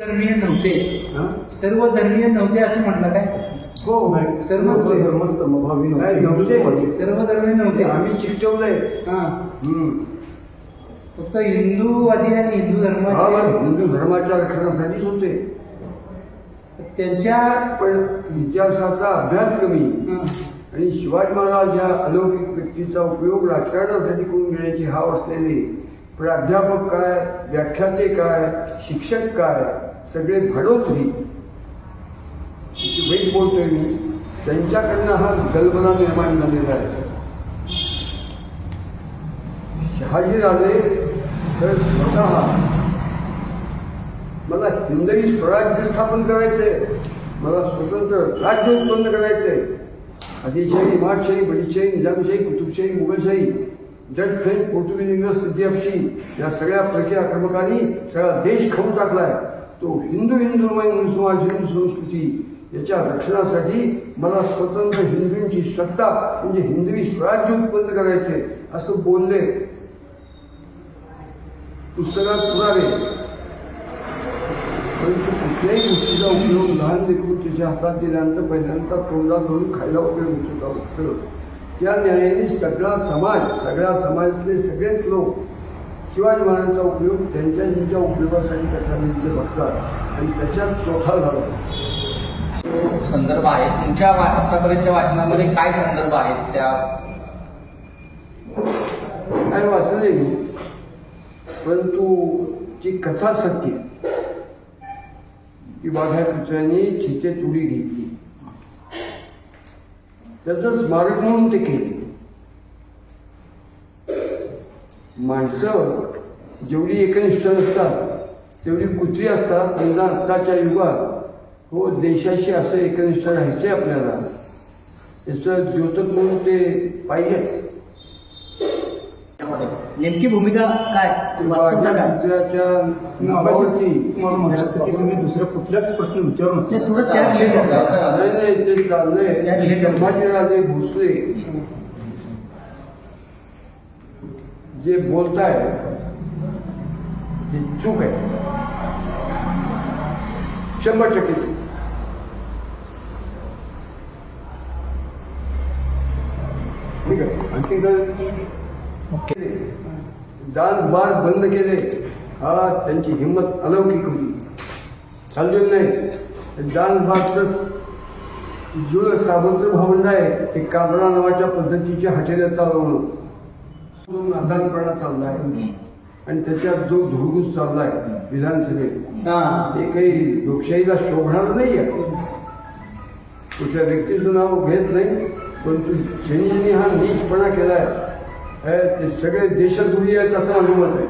धर्मीय नव्हते, सर्व धर्मीय नव्हते असं म्हटलं काय? हो, सर्व धर्म समभावी नव्हते. सर्व धर्मीय नव्हते. आम्ही चिकटवलंय. फक्त हिंदूवादी आणि हिंदू धर्माचे हिंदू धर्माच्या रक्षणासाठीच होते. त्यांच्या पण इतिहासाचा अभ्यास कमी आणि शिवाजी महाराज या अलौकिक व्यक्तीचा उपयोग राजकारणासाठी करून घेण्याची हाव असलेले प्राध्यापक काय, व्याख्याते काय, शिक्षक काय, सगळे भाडोत्री वाईट बोलतोय मी, त्यांच्याकडनं हा गलबला निर्माण झालेला आहे. शहाजीराजे तर स्वतः मला हिंदवी स्वराज्य स्थापन करायचंय, मला स्वतंत्र राज्य उत्पन्न करायचंय, आदिलशाही, माठशाही, बडीशाही, निजामशाही, कुतुबशाही, मुघलशाही, डच, फ्रेंच, पोर्तुगीज, इंग्रज, सिद्धिअफशी या सगळ्या परकीय आक्रमकांनी सगळा देश खाऊन टाकलाय. तो हिंदू म्हणून समाज, हिंदू संस्कृती याच्या रक्षणासाठी मला स्वतंत्र हिंदूंची सत्ता म्हणजे हिंदवी स्वराज्य उत्पन्न करायचे असं बोलले. पुस्तकात पुरावे. परंतु कुठल्याही गोष्टीचा उपयोग लहान लेकरू त्याच्या हातात दिल्यानंतर पहिल्यांदा तोंडात धरून खायला उपयोग होतो. त्या न्यायाने सगळा समाज, सगळ्या समाजातले सगळेच लोक शिवाजी महाराजांचा उपयोग त्यांच्या उपयोगासाठी कसा ते बघतात आणि त्याच्यात चोथा झाला. संदर्भ आहेत तुमच्या आतापर्यंतच्या वाचनामध्ये काय संदर्भ आहेत त्या? काय वाचले मी, परंतु ती कथा सत्य की वाघ्या कुत्र्याने चितेत उडी घेतली, त्याचं स्मारक म्हणून ते केले. माणसं जेवढी एकनिष्ठ असतात तेवढी कुत्री असतात. समजा आत्ताच्या युगात हो देशाशी असं एकनिष्ठ राहायचंय आपल्याला, याचं द्योतक म्हणून ते पाहिजेच. नेमकी भूमिका काय? कुत्र्याच्या नावावरती तुम्ही दुसरा कुठलाच प्रश्न विचारू ते चाललंय. संभाजीराजे भोसले जे बोलताय हे चूक आहे, 100% चूक. ठीक आहे. आणखी काय डान्स बार बंद केले, हा त्यांची हिंमत अलौकिक होती. चाललेलं नाही डान्स बारच जुळ सावंत भावंड आहे ते काबरा नावाच्या पद्धतीच्या हॉटेल चालवणं नादानपणा चाललाय आणि त्याच्यात जो धुळगूस चाललाय विधानसभेत, हे काही लोकशाहीला शोभणार नाही आहे. कुठल्या व्यक्तीचं नाव घेत नाही, परंतु ज्यांनी हा नीचपणा केलाय ते सगळे देशद्रोही आहेत असं माझं मत आहे.